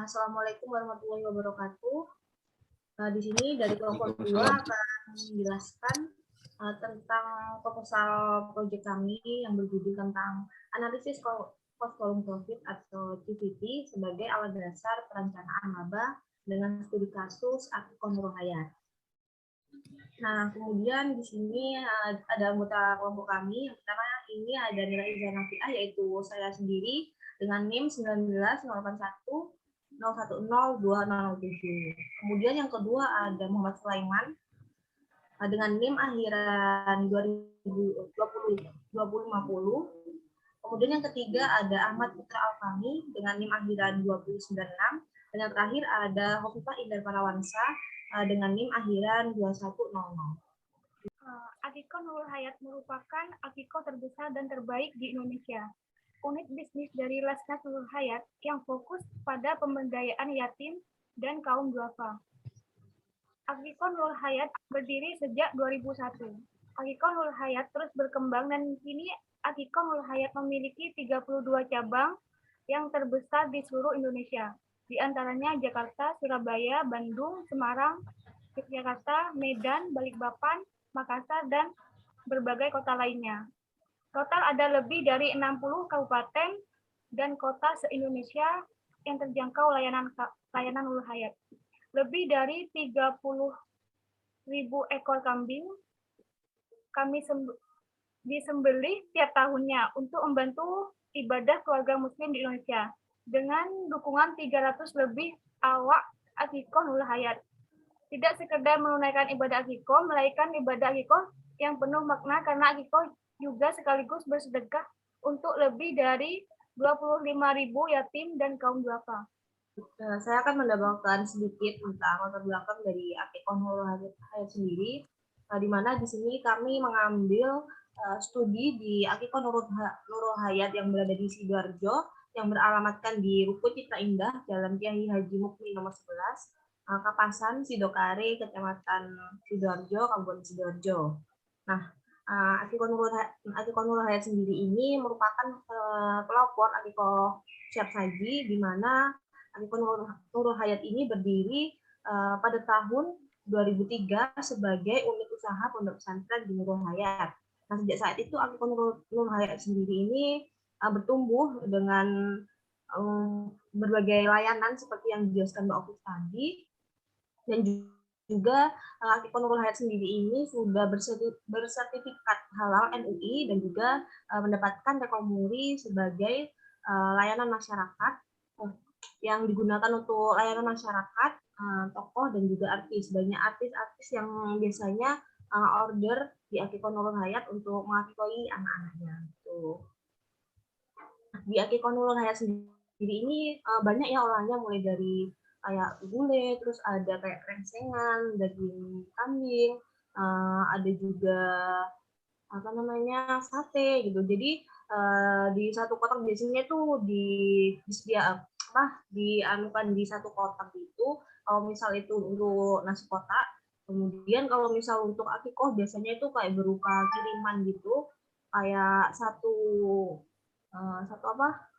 Assalamualaikum warahmatullahi wabarakatuh. Di sini dari kelompok 2 akan menjelaskan tentang proposal proyek kami yang berjudul tentang analisis cost volume profit atau CVP sebagai alat dasar perencanaan laba dengan studi kasus Akikon Nurul Hayat. Nah, kemudian di sini ada anggota kelompok kami. Yang pertama ini ada Nila Izana Nafiah, yaitu saya sendiri dengan NIM 19 081 0102007. Kemudian yang kedua ada Muhammad Sulaiman dengan NIM akhiran 2050. Kemudian yang ketiga ada Ahmad Putra Alfani dengan NIM akhiran 2096. Dan yang terakhir ada Hovifah Indar Parawansa dengan NIM akhiran 2100. Akikon Nurul Hayat merupakan akikon terbesar dan terbaik di Indonesia. Unit bisnis dari Lasnas Nurul Hayat yang fokus pada pemberdayaan yatim dan kaum duafa. Akikon Nurul Hayat berdiri sejak 2001. Akikon Nurul Hayat terus berkembang dan kini Akikon Nurul Hayat memiliki 32 cabang yang terbesar di seluruh Indonesia. Di antaranya Jakarta, Surabaya, Bandung, Semarang, Yogyakarta, Medan, Balikpapan, Makassar, dan berbagai kota lainnya. Total ada lebih dari 60 kabupaten dan kota se-Indonesia yang terjangkau layanan Nurul Hayat. Lebih dari 30.000 ekor kambing kami disembelih tiap tahunnya untuk membantu ibadah keluarga muslim di Indonesia dengan dukungan 300 lebih awak Akikon Nurul Hayat. Tidak sekedar menunaikan ibadah akikah, melainkan ibadah akikah yang penuh makna karena akikah juga sekaligus bersedekah untuk lebih dari 25.000 yatim dan kaum duafa. Saya akan mendapatkan sedikit tentang latar belakang dari Akikon Nurul Hayat sendiri, di mana di sini kami mengambil studi di Akikon Nurul Hayat yang berada di Sidoarjo, yang beralamatkan di Ruko Citra Indah, Jalan Kiai Haji Mukmin nomor 11, Kapasan, Sidokare, Kecamatan Sidoarjo, Kabupaten Sidoarjo. Nah, Akikon Nurul Hayat sendiri ini merupakan pelopor akikah siap saji, di mana Akikon Nurul Hayat ini berdiri pada tahun 2003 sebagai unit usaha pondok pesantren di Nurul Hayat. Nah, sejak saat itu Akikon Nurul Hayat sendiri ini bertumbuh dengan berbagai layanan seperti yang dijelaskan Mbak Ofis tadi, dan juga Akikon Nurul Hayat sendiri ini sudah bersertifikat halal MUI dan juga mendapatkan rekomuri sebagai layanan masyarakat yang digunakan untuk layanan masyarakat, tokoh dan juga artis. Banyak artis-artis yang biasanya order di Akikon Nurul Hayat untuk mengakikoi anak-anaknya. Gitu. Di Akikon Nurul Hayat sendiri ini banyak ya olahannya, mulai dari kayak gulai, terus ada kayak rengsengan, daging kambing, ada juga apa namanya sate gitu. Jadi di satu kotak biasanya tuh dianukan di satu kotak itu. Kalau misal itu untuk nasi kotak, kemudian kalau misal untuk akikoh biasanya itu kayak berupa kiriman gitu, kayak satu apa?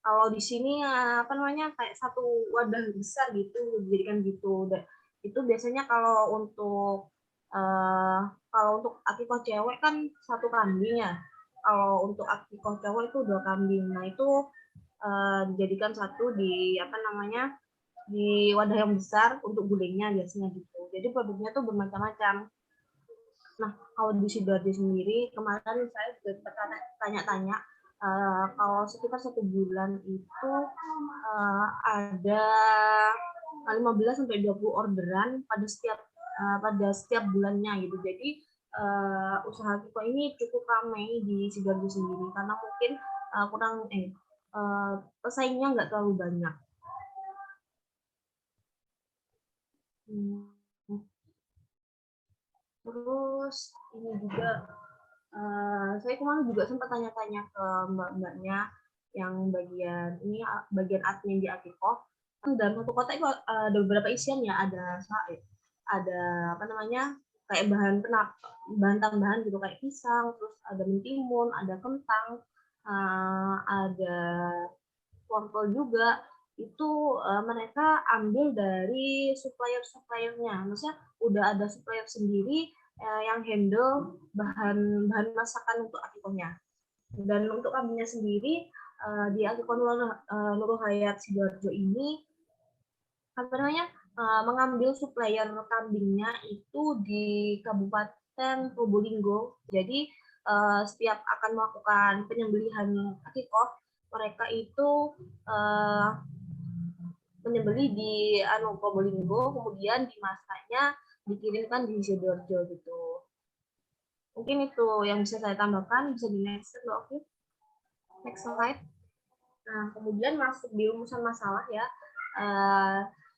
Kalau di sini apa namanya kayak satu wadah besar gitu, dijadikan gitu. Dan itu biasanya kalau untuk akikoh cewek kan satu kambing ya. Kalau untuk akikoh cowok itu 2 kambing. Nah itu dijadikan satu di apa namanya di wadah yang besar untuk gulingnya biasanya gitu. Jadi produknya tuh bermacam-macam. Nah kalau di Sidoarjo sendiri kemarin saya juga tanya-tanya. Kalau sekitar 1 bulan itu ada 15 sampai 20 orderan pada setiap bulannya gitu. Jadi usaha kita ini cukup ramai di Sidoarjo sendiri karena mungkin pesaingnya nggak terlalu banyak. Terus ini juga saya kemarin juga sempat tanya-tanya ke mbak-mbaknya yang bagian admin di Akikoh. Dalam satu kotak itu ada beberapa isian ya, ada apa namanya kayak bahan tambahan gitu kayak pisang, terus ada mentimun, ada kentang, ada wortel juga. itu mereka ambil dari supplier-suppliernya. Maksudnya udah ada supplier sendiri yang handle bahan masakan untuk Akikonya. Dan untuk kambingnya sendiri di Akiko Nurul Hayat Sidoarjo ini apa namanya mengambil supplier kambingnya itu di Kabupaten Probolinggo. Jadi setiap akan melakukan penyembelihan akikoh, mereka itu menyembelih di Probolinggo, kemudian dimasaknya dikirimkan di Sidoarjo gitu. Mungkin itu yang bisa saya tambahkan. Bisa di next slide, oke? Next slide. Nah, kemudian masuk di rumusan masalah ya.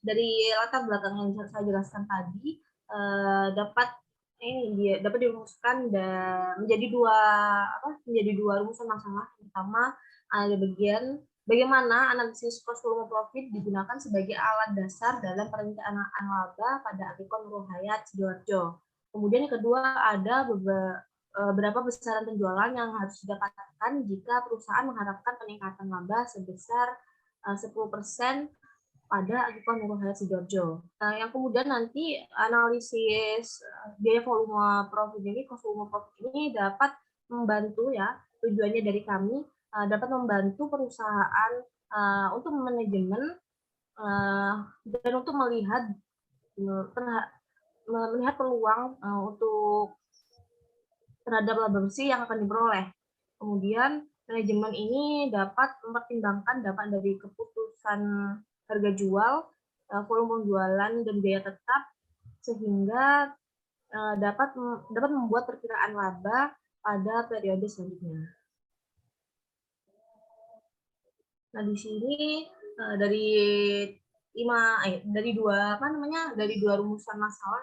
Dari latar belakang yang saya jelaskan tadi dapat dirumuskan menjadi dua rumusan masalah. Pertama ada bagian bagaimana analisis cost volume profit digunakan sebagai alat dasar dalam perencanaan laba pada Akiko Nurul Hayat Sidoarjo. Kemudian yang kedua ada berapa besaran penjualan yang harus didapatkan jika perusahaan mengharapkan peningkatan laba sebesar 10% pada Akiko Nurul Hayat Sidoarjo. Yang kemudian nanti analisis biaya volume profit ini, cost volume profit ini dapat membantu ya, tujuannya dari kami dapat membantu perusahaan untuk manajemen dan untuk melihat peluang untuk terhadap laba bersih yang akan diperoleh. Kemudian manajemen ini dapat mempertimbangkan dampak dari keputusan harga jual, volume penjualan dan biaya tetap sehingga dapat membuat perkiraan laba pada periode selanjutnya. Nah, di sini dari dua rumusan masalah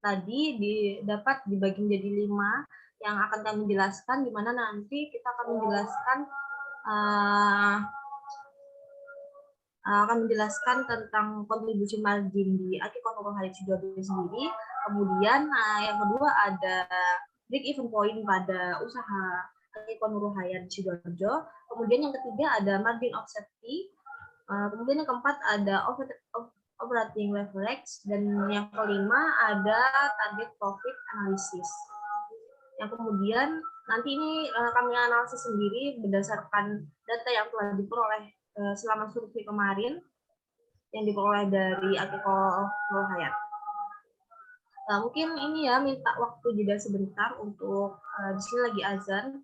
tadi dapat dibagi menjadi 5 yang akan kami jelaskan, di mana nanti kita akan menjelaskan tentang kontribusi margin di Akiko Nurul Hayat Sidoarjo sendiri. Kemudian yang kedua ada break even point pada usaha Akiko Nurul Hayat Sidoarjo. Kemudian yang ketiga ada margin of safety. Kemudian yang keempat ada operating leverage, dan yang kelima ada target profit analysis. Yang kemudian nanti ini kami analisis sendiri berdasarkan data yang telah diperoleh selama survei kemarin yang diperoleh dari Akiko Nurul Hayat. Nah, mungkin ini ya minta waktu jeda sebentar untuk di sini lagi azan.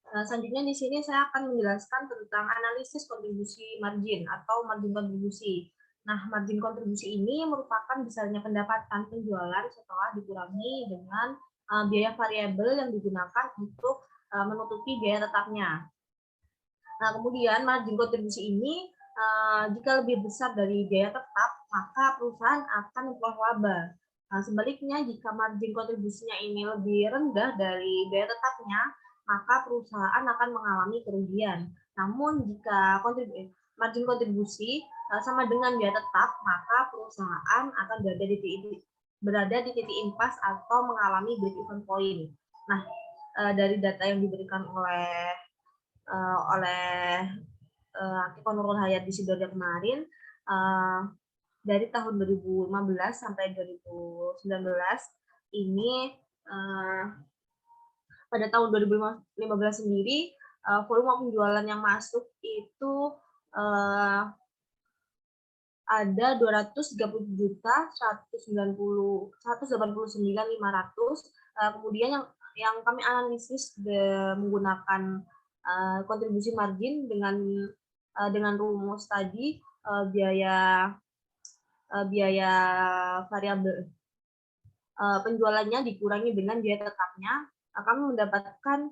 Selanjutnya di sini saya akan menjelaskan tentang analisis kontribusi margin atau margin kontribusi. Nah, margin kontribusi ini merupakan besarnya pendapatan penjualan setelah dikurangi dengan biaya variabel yang digunakan untuk menutupi biaya tetapnya. Nah, kemudian margin kontribusi ini jika lebih besar dari biaya tetap, maka perusahaan akan memperoleh laba. Nah, sebaliknya jika margin kontribusinya ini lebih rendah dari biaya tetapnya, maka perusahaan akan mengalami kerugian. Namun jika margin kontribusi sama dengan biaya tetap, maka perusahaan akan berada di titik impas atau mengalami break even point. Nah, dari data yang diberikan oleh Akiko Nurul Hayat di Sidoarjo kemarin, dari tahun 2015 sampai 2019 ini pada tahun 2015 sendiri volume penjualan yang masuk itu ada 230.189.500. Kemudian yang kami analisis menggunakan kontribusi margin dengan rumus tadi biaya variabel penjualannya dikurangi dengan biaya tetapnya, kami mendapatkan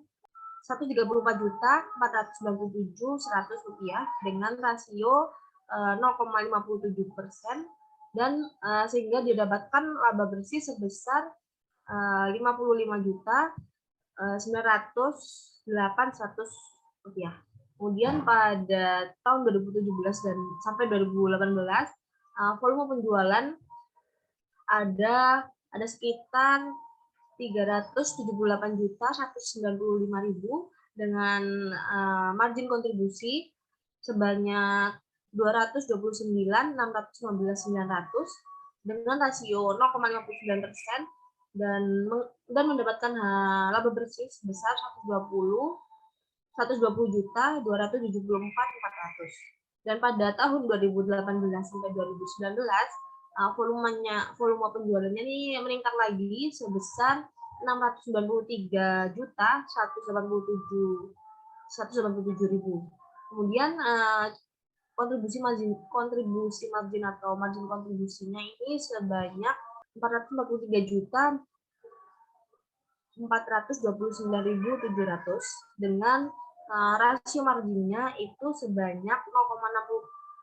Rp130.497.100 dengan rasio 0,57%, dan sehingga didapatkan laba bersih sebesar Rp55.908.100. Kemudian pada tahun 2017 dan sampai 2018 volume penjualan ada sekitar 378.195.000 dengan margin kontribusi sebanyak 229.615.900 dengan rasio 0,59% dan mendapatkan laba bersih sebesar 120.274.400. Dan pada tahun 2018 sampai 2019 volume penjualannya ini meningkat lagi sebesar 692.187.000. Kemudian kontribusi margin atau margin kontribusinya ini sebanyak 443.429.700 dengan rasio marginnya itu sebanyak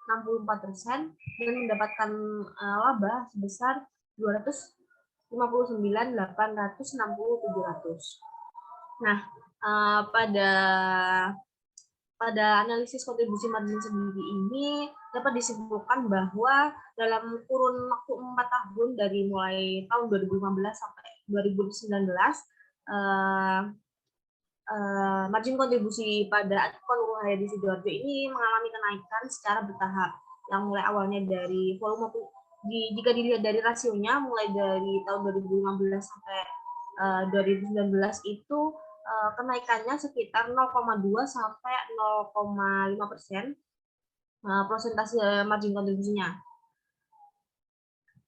0,64% dan mendapatkan laba sebesar 259.860.700. Nah, pada analisis kontribusi margin sendiri ini dapat disimpulkan bahwa dalam kurun waktu 4 tahun dari mulai tahun 2015 sampai 2019, margin kontribusi pada Akikon Nurul di Sidoarjo ini mengalami kenaikan secara bertahap, yang mulai awalnya dari volume jika dilihat dari rasionya mulai dari tahun 2015 sampai 2019 itu kenaikannya sekitar 0,2 sampai 0,5% persentase margin kontribusinya.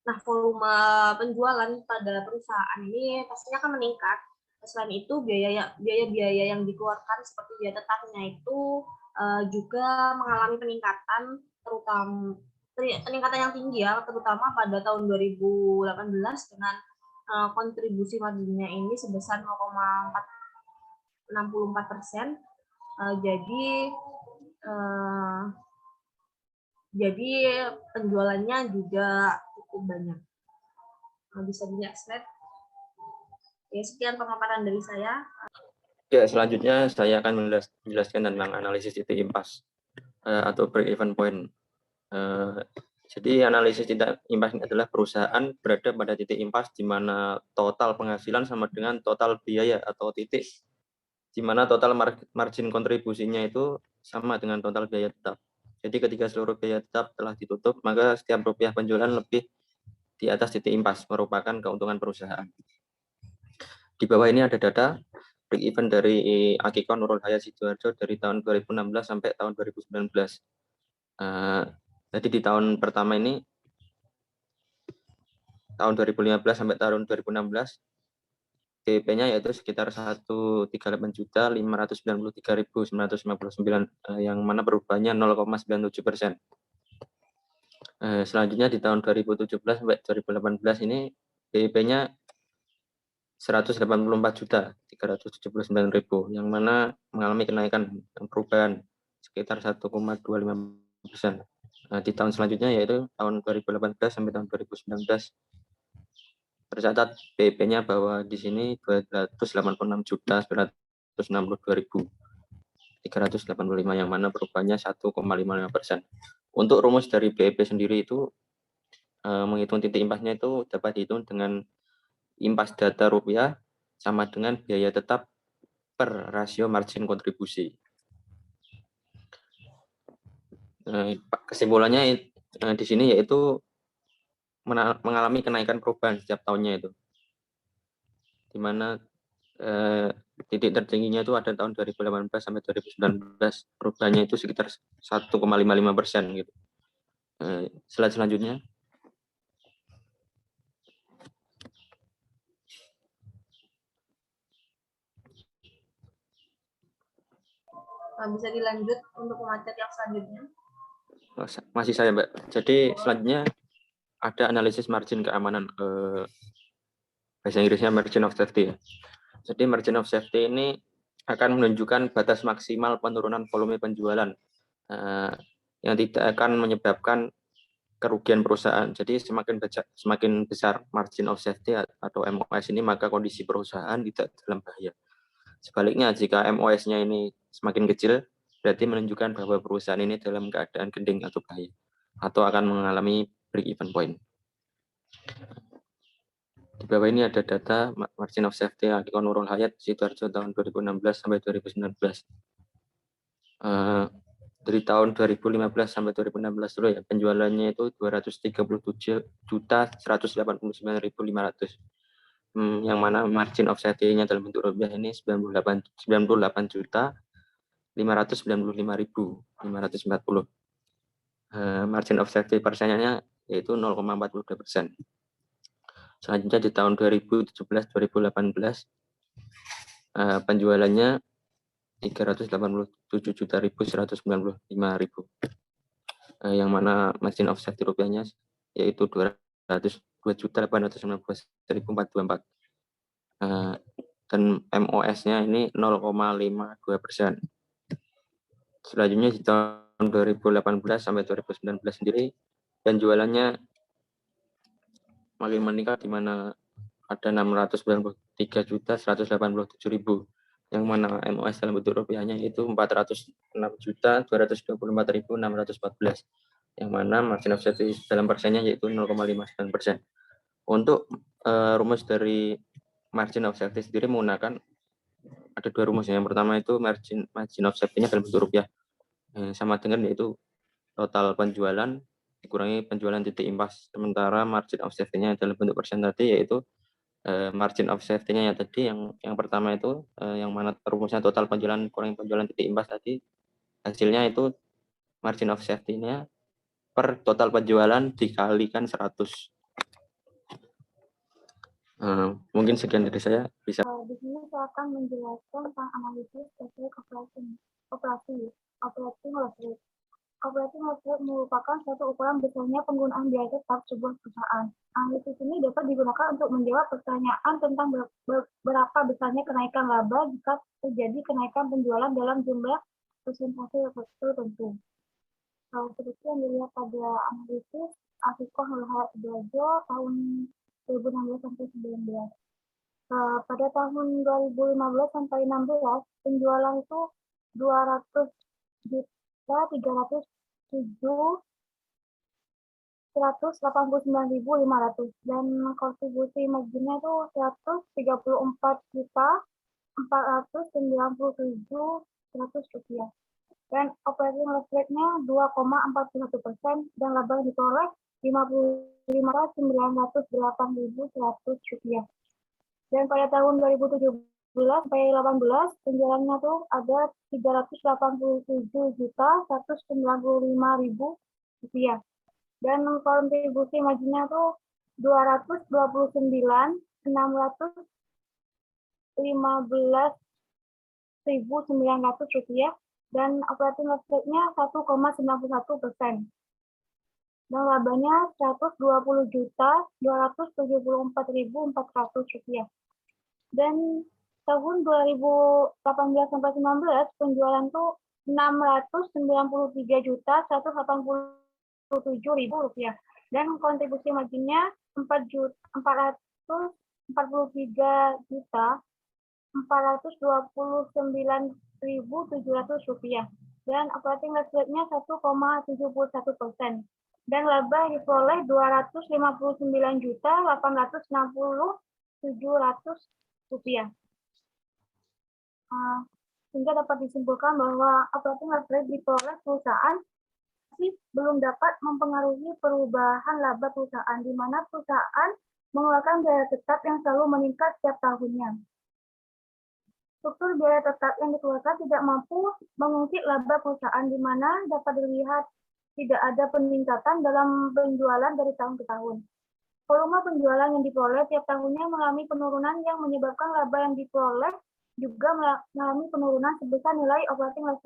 Nah, volume penjualan pada perusahaan ini pastinya akan meningkat. Selain itu, biaya-biaya yang dikeluarkan seperti biaya tetapnya itu juga mengalami peningkatan, peningkatan yang tinggi ya, terutama pada tahun 2018 dengan kontribusi marginnya ini sebesar 0,64%. Jadi penjualannya juga cukup banyak. Bisa dilihat slide. Ya, sekian pemaparan dari saya. Ya, selanjutnya saya akan menjelaskan tentang analisis titik impas atau break-even point. Jadi analisis titik impas adalah perusahaan berada pada titik impas di mana total penghasilan sama dengan total biaya atau titik di mana total margin kontribusinya itu sama dengan total biaya tetap. Jadi ketika seluruh biaya tetap telah ditutup, maka setiap rupiah penjualan lebih di atas titik impas merupakan keuntungan perusahaan. Di bawah ini ada data break even dari Akikon Nurul Hayat Sidoarjo dari tahun 2016 sampai tahun 2019. Jadi di tahun pertama ini, tahun 2015 sampai tahun 2016, BEP-nya yaitu sekitar 138.593.959, yang mana perubahannya 0,97%. Selanjutnya di tahun 2017 sampai 2018 ini BEP-nya 184.379.000, yang mana mengalami kenaikan perubahan sekitar 1,25%. Di tahun selanjutnya yaitu tahun 2018 sampai tahun 2019 tercatat BEP-nya bahwa di sini 286.962.385, yang mana perubahannya 1,55%. Untuk rumus dari BEP sendiri itu menghitung titik impasnya itu dapat dihitung dengan impas data rupiah sama dengan biaya tetap per rasio margin kontribusi. Kesimpulannya di sini yaitu mengalami kenaikan perubahan setiap tahunnya itu, di mana titik tertingginya itu ada tahun 2018 sampai 2019, perubahannya itu sekitar 1,55% gitu. Slide selanjutnya. Bisa dilanjut untuk pemateri yang selanjutnya. Masih saya, Mbak. Jadi selanjutnya ada analisis margin keamanan, bahasa Inggrisnya margin of safety. Jadi margin of safety ini akan menunjukkan batas maksimal penurunan volume penjualan yang tidak akan menyebabkan kerugian perusahaan. Jadi semakin besar margin of safety atau MOS ini, maka kondisi perusahaan tidak dalam bahaya. Sebaliknya, jika MOS-nya ini semakin kecil, berarti menunjukkan bahwa perusahaan ini dalam keadaan genting atau bahaya, atau akan mengalami break-even point. Di bawah ini ada data margin of safety Akikon Nurul Hayat Sidoarjo tahun 2016 sampai 2019. dari tahun 2015 sampai 2016 dulu ya, penjualannya itu 237.189.500. Yang mana margin of safety-nya dalam bentuk rupiah ini 98.595.540. Margin of safety persennya yaitu 0,42%. Selanjutnya di tahun 2017-2018 penjualannya 387.195.000, yang mana margin of safety rupiahnya yaitu 202.819.424, dan MOS-nya ini 0,52%. Selanjutnya di tahun 2018 sampai 2019 sendiri penjualannya makin meningkat, di mana ada 693.187.000, yang mana MOS dalam bentuk rupiahnya itu 406.224.614, yang mana margin of safety dalam persennya yaitu 0,59%. Untuk rumus dari margin of safety sendiri menggunakan ada dua rumus. Yang pertama itu margin of safety-nya dalam bentuk rupiah sama dengan yaitu total penjualan dikurangi penjualan titik impas. Sementara margin of safety-nya dalam bentuk persen tadi yaitu margin of safety-nya yang tadi yang pertama itu yang mana rumusnya total penjualan kurangi penjualan titik impas tadi, hasilnya itu margin of safety-nya per total penjualan dikalikan 100. Mungkin sekian dari saya. Bisa. Di sini saya akan menjelaskan tentang analisis terkait operating loss rate. Operating loss rate merupakan suatu ukuran besarnya penggunaan biaya tetap sebuah perusahaan. Analisis ini dapat digunakan untuk menjawab pertanyaan tentang berapa besarnya kenaikan laba jika terjadi kenaikan penjualan dalam jumlah persentase tertentu. Seperti yang dilihat pada analisis Akikoh Nurul Hayat Sidoarjo tahun 2016 sampai 2019. Pada tahun 2015 sampai 16 penjualan itu 200.307.189.500 dan kontribusi marginnya itu 134.497.100 rupiah. Dan operating loss rate-nya 2,41% dan laba yang diperoleh 55.908.100 rupiah. Dan pada tahun 2017 sampai 18 penjualannya tuh ada 387.195.000 rupiah. Dan kontribusi marginnya tuh 229.615.900 rupiah dan operating loss rate-nya 1,91%. Dan labanya 120.274.400 rupiah. Dan tahun 2018 sampai 19 penjualan tuh 693.187.000 rupiah dan kontribusi marginnya 443.429.700 rupiah dan operating loss rate-nya 1,71%. Dan laba diperoleh 259.860.700 rupiah. Sehingga dapat disimpulkan bahwa operating loss rate diperoleh perusahaan masih belum dapat mempengaruhi perubahan laba perusahaan, di mana perusahaan mengeluarkan biaya tetap yang selalu meningkat setiap tahunnya. Struktur biaya tetap yang dikeluarkan tidak mampu mengungkit laba perusahaan, di mana dapat dilihat tidak ada peningkatan dalam penjualan dari tahun ke tahun. Volume penjualan yang diperoleh tiap tahunnya mengalami penurunan yang menyebabkan laba yang diperoleh juga mengalami penurunan sebesar nilai operating loss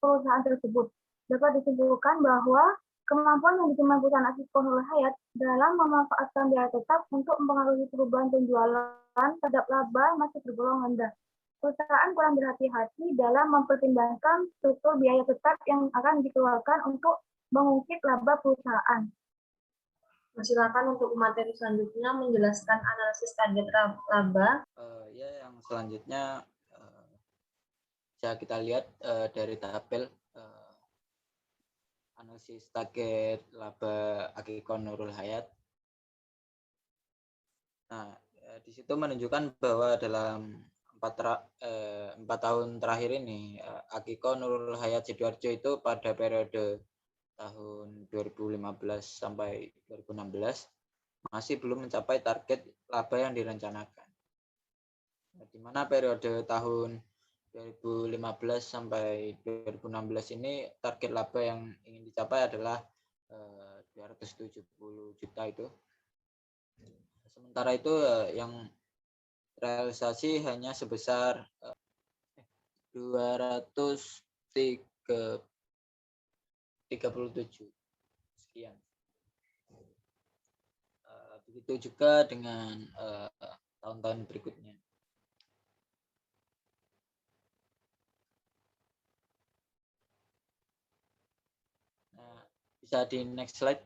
perusahaan tersebut. Dapat disimpulkan bahwa kemampuan yang dimiliki perusahaan Akikoh Nurul Hayat dalam memanfaatkan biaya tetap untuk mempengaruhi perubahan penjualan terhadap laba masih tergolong rendah. Perusahaan kurang berhati-hati dalam mempertimbangkan struktur biaya tetap yang akan dikeluarkan untuk mengungkit laba perusahaan. Silakan untuk materi selanjutnya menjelaskan analisis target laba. Yang selanjutnya bisa kita lihat dari tabel analisis target laba Akikoh Nurul Hayat. Nah, di situ menunjukkan bahwa dalam 4 tahun terakhir ini Akiko Nurul Hayat Sidoarjo itu pada periode tahun 2015 sampai 2016 masih belum mencapai target laba yang direncanakan. Di mana periode tahun 2015 sampai 2016 ini target laba yang ingin dicapai adalah 270 juta itu. Sementara itu yang realisasi hanya sebesar 237 sekian. Begitu juga dengan tahun-tahun berikutnya. Nah, bisa di next slide.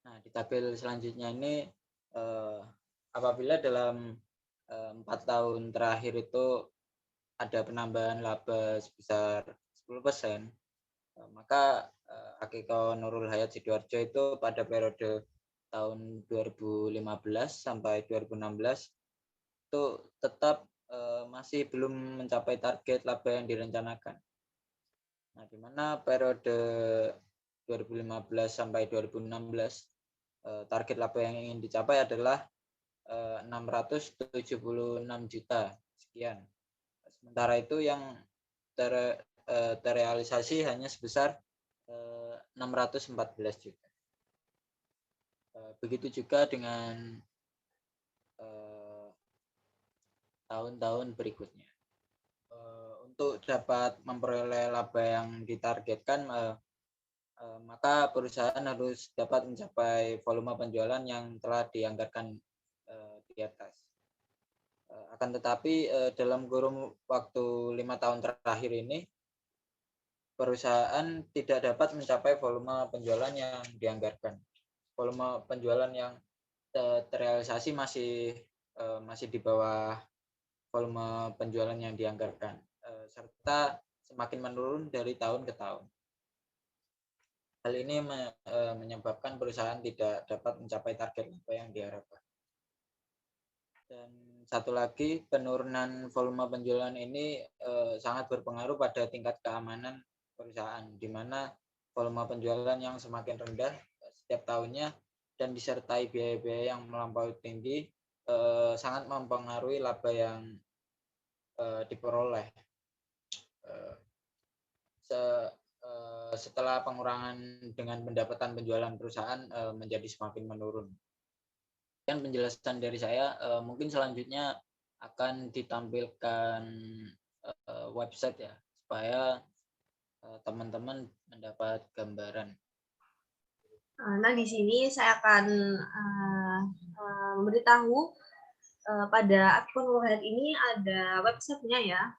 Nah, di tabel selanjutnya ini apabila dalam 4 tahun terakhir itu ada penambahan laba sebesar 10%, maka Akiko Nurul Hayat Sidoarjo itu pada periode tahun 2015 sampai 2016 itu tetap masih belum mencapai target laba yang direncanakan. Nah, di mana periode 2015 sampai 2016 target laba yang ingin dicapai adalah 676 juta sekian. Sementara itu yang terrealisasi hanya sebesar 614 juta. Begitu juga dengan tahun-tahun berikutnya. Untuk dapat memperoleh laba yang ditargetkan, maka perusahaan harus dapat mencapai volume penjualan yang telah dianggarkan di atas. Akan tetapi dalam kurun waktu 5 tahun terakhir ini, perusahaan tidak dapat mencapai volume penjualan yang dianggarkan. Volume penjualan yang terrealisasi masih di bawah volume penjualan yang dianggarkan, serta semakin menurun dari tahun ke tahun. Hal ini menyebabkan perusahaan tidak dapat mencapai target laba yang diharapkan. Dan satu lagi, penurunan volume penjualan ini sangat berpengaruh pada tingkat keamanan perusahaan, di mana volume penjualan yang semakin rendah setiap tahunnya dan disertai biaya-biaya yang melampaui tinggi sangat mempengaruhi laba yang diperoleh. Setelah pengurangan dengan pendapatan penjualan perusahaan menjadi semakin menurun. Dan penjelasan dari saya, mungkin selanjutnya akan ditampilkan website ya, supaya teman-teman mendapat gambaran. Nah, di sini saya akan memberitahu pada akun Nurul Hayat ini ada websitenya ya.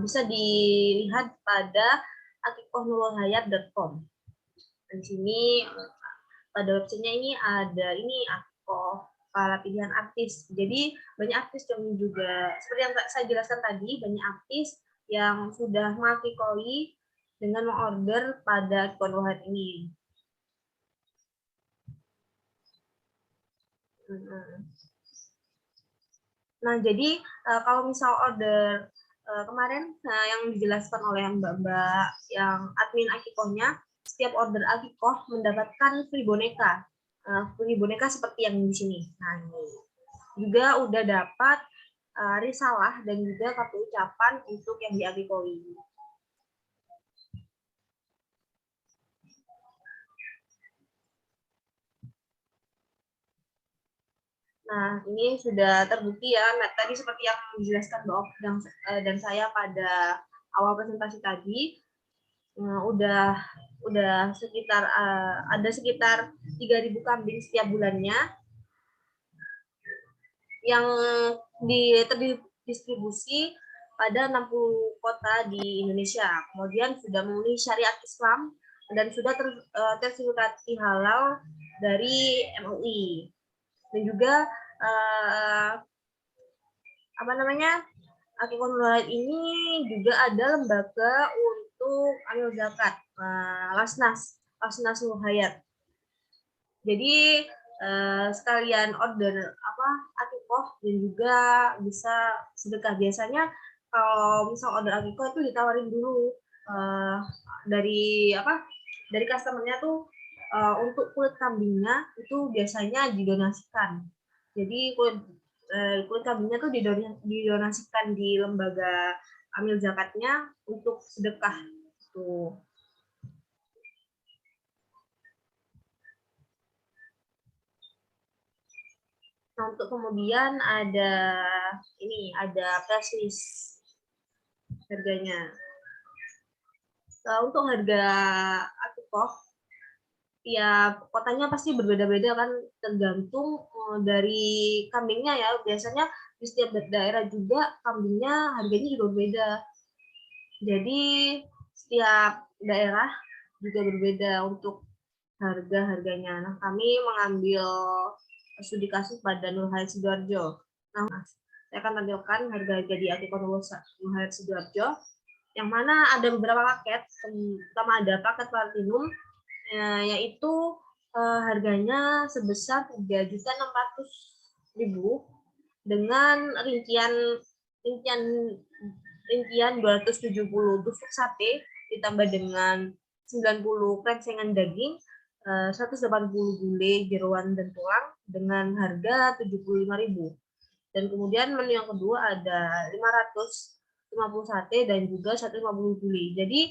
Bisa dilihat pada akikohnurulhayat.com. Di sini pada websitenya ini ada Akiko para pilihan artis. Jadi banyak artis yang juga seperti yang saya jelaskan tadi, banyak artis yang sudah mengakikoi dengan mengorder pada Akiko Nurul Hayat ini. Nah, jadi kalau misal order kemarin yang dijelaskan oleh Mbak-Mbak yang admin Akikohnya, setiap order Akikoh mendapatkan free boneka. Free boneka seperti yang di sini. Nah, ini juga udah dapat risalah dan juga kartu ucapan untuk yang di Akikoi. Nah, ini sudah terbukti ya. Nah, tadi seperti yang dijelaskan Mbak Ok dan saya pada awal presentasi tadi, udah sekitar ada sekitar 3.000 kambing setiap bulannya yang terdistribusi pada 60 kota di Indonesia. Kemudian sudah memenuhi syariat Islam dan sudah tersertifikasi halal dari MUI. Dan juga Akiko Nurul Hayat ini juga ada lembaga untuk amil zakat, Lasnas Nurul Hayat. Jadi sekalian order akikoh dan juga bisa sedekah. Biasanya kalau misal order akikoh itu ditawarin dulu dari customernya tuh untuk kulit kambingnya itu biasanya didonasikan. Jadi kulit kambingnya tuh didonasikan di lembaga amil zakatnya untuk sedekah tuh. Nah, untuk kemudian ada flash list harganya. Untuk harga akikoh tiap kotanya pasti berbeda-beda kan, tergantung dari kambingnya ya. Biasanya di setiap daerah juga kambingnya harganya juga berbeda. Jadi setiap daerah juga berbeda untuk harga-harganya. Nah, kami mengambil studi kasus pada Nur Hayat Sidoarjo. Nah, saya akan tampilkan harga-harga di akikoh Nur Hayat Sidoarjo, yang mana ada beberapa paket. Pertama ada paket platinum, yaitu harganya sebesar 3.600.000 dengan rincian 270 tusuk sate ditambah dengan 90 krengsengan daging, 180 gulai jeroan dan tulang dengan harga 75.000. Dan kemudian menu yang kedua ada 550 sate dan juga 150 gulai. Jadi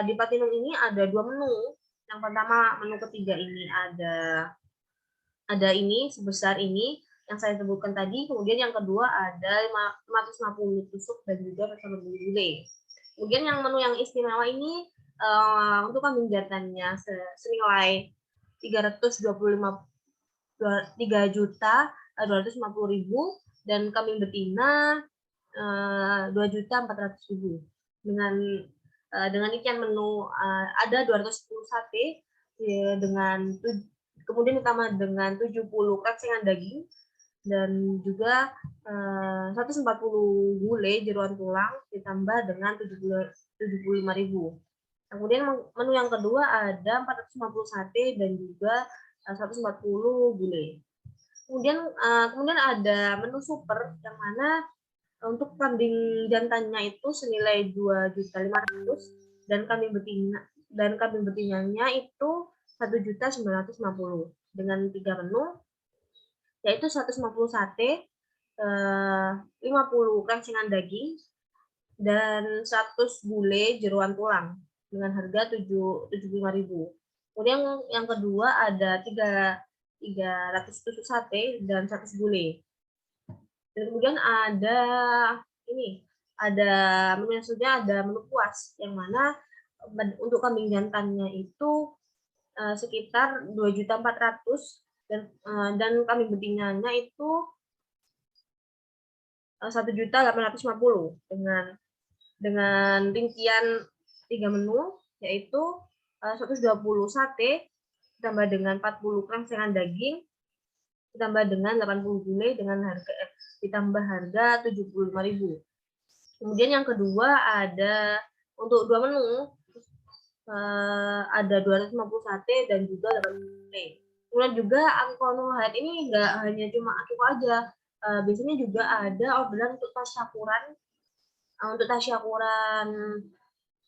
di platinum ini ada dua menu. Yang pertama, menu ketiga ini ada ini sebesar ini yang saya sebutkan tadi. Kemudian yang kedua ada 550 tusuk dan juga 150 gulai. Kemudian yang menu yang istimewa ini untuk kambing jantannya senilai 3.250.000 dan kambing betina 2.400.000 dengan ikan menu ada 210 sate dengan kemudian ditambah dengan 70 krengsengan daging dan juga 140 gulai jeroan tulang ditambah dengan 75.000. Kemudian menu yang kedua ada 450 sate dan juga 140 gulai. Kemudian ada menu super yang mana untuk kambing jantannya itu senilai 2.500.000 dan kambing betinanya itu 1.950.000 dengan 3 menu, yaitu 150 sate, 50 krengsengan daging dan 100 gulai jeroan tulang dengan harga 75.000. Kemudian yang kedua ada 300 tusuk sate dan 100 gulai. Dan kemudian ada menu yang selanjutnya ada menu puas, yang mana untuk kambing jantannya itu sekitar 2.400.000 dan kambing betinanya itu 1.850.000 dengan rincian 3 menu, yaitu 120 sate ditambah dengan 40 krengsengan daging ditambah dengan 80 gulai dengan ditambah harga 75.000. Kemudian yang kedua ada untuk 2 menu ada 250 sate dan juga 80 gulai. Kemudian juga akikoh Nur Hayat ini enggak hanya cuma akikoh aja. Biasanya juga ada orderan untuk tasyakuran. Untuk tasyakuran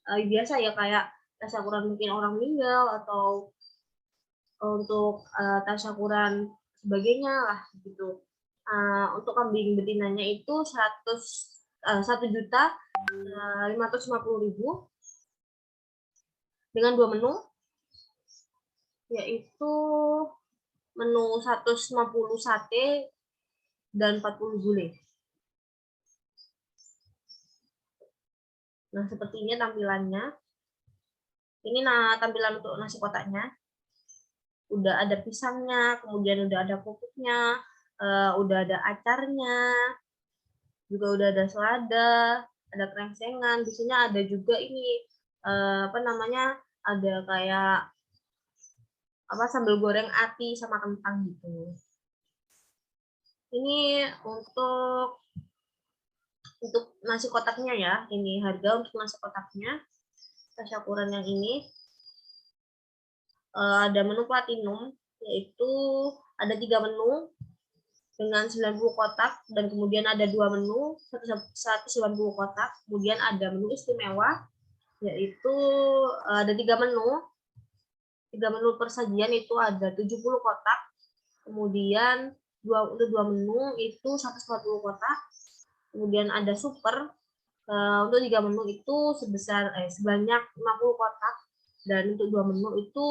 biasa ya, kayak tasyakuran mungkin orang meninggal atau untuk tasyakuran sebagainya lah gitu. Untuk kambing betinanya itu 1.550.000 dengan 2 menu, yaitu menu 150 sate dan 40 gulai. Nah, seperti ini tampilannya. Ini tampilan untuk nasi kotaknya. Udah ada pisangnya, kemudian udah ada pupuknya, udah ada acarnya, juga udah ada selada, ada krengsengan. Biasanya ada juga ini ada kayak sambal goreng ati sama kentang gitu. Ini untuk nasi kotaknya ya. Ini harga untuk nasi kotaknya. Tasyakuran yang ini ada menu platinum, yaitu ada 3 menu, dengan 90 kotak, dan kemudian ada 2 menu 190 kotak, kemudian ada menu istimewa yaitu ada 3 menu persajian itu ada 70 kotak, kemudian untuk 2 menu itu 140 kotak, kemudian ada super untuk 3 menu itu sebanyak 50 kotak, dan untuk 2 menu itu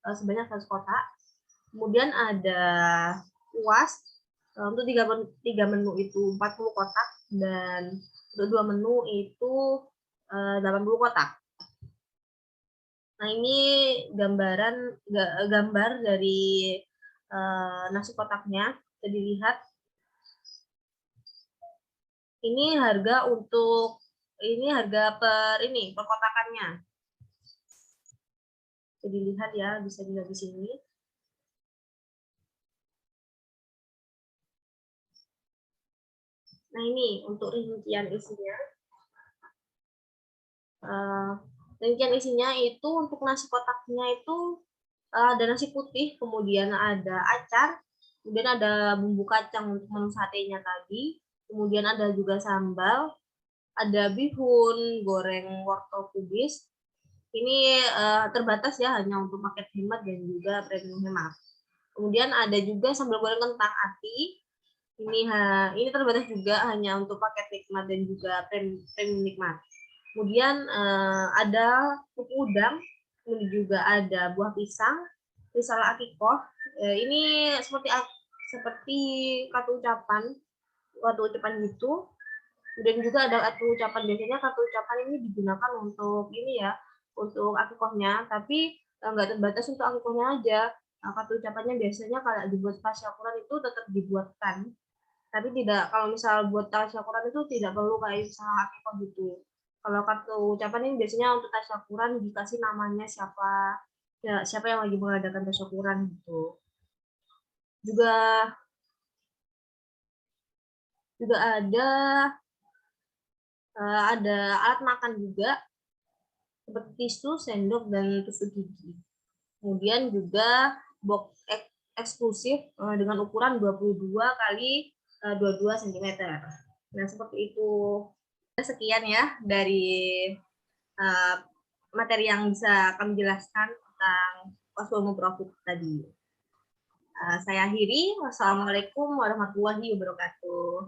sebanyak 100 kotak. Kemudian ada UAS untuk 3 menu itu 40 kotak, dan untuk 2 menu itu 80 kotak. Nah, ini gambar dari nasi kotaknya, bisa dilihat. Ini harga per kotakannya. Bisa dilihat ya, bisa dilihat di sini. Nah, ini untuk rincian isinya. Rincian isinya itu untuk nasi kotaknya itu ada nasi putih, kemudian ada acar, kemudian ada bumbu kacang untuk menu satenya tadi, kemudian ada juga sambal, ada bihun, goreng wortel kubis. Ini terbatas ya, hanya untuk paket hemat dan juga premium hemat. Kemudian ada juga sambal goreng kentang ati. Ini terbatas juga, hanya untuk paket nikmat dan juga premium nikmat. Kemudian ada pupu udang, kemudian juga ada buah pisang, risal akikoh. Ini seperti kartu ucapan gitu. Kemudian juga ada kartu ucapan, biasanya kartu ucapan ini digunakan untuk untuk akikohnya, tapi nggak terbatas untuk akikohnya aja. Kartu ucapannya biasanya kalau dibuat tasyakuran itu tetap dibuatkan, tapi tidak, kalau misal buat tasyakuran itu tidak perlu kayak usaha akikoh gitu. Kalau kartu ucapan ini biasanya untuk tasyakuran dikasih namanya siapa yang lagi mengadakan tasyakuran gitu. Juga ada alat makan juga seperti tisu, sendok, dan tusuk gigi. Kemudian juga box eksklusif dengan ukuran 22 kali 22 cm. Nah, seperti itu. Sekian ya dari materi yang bisa kami jelaskan tentang cost volume profit tadi. Saya akhiri. Wassalamualaikum warahmatullahi wabarakatuh.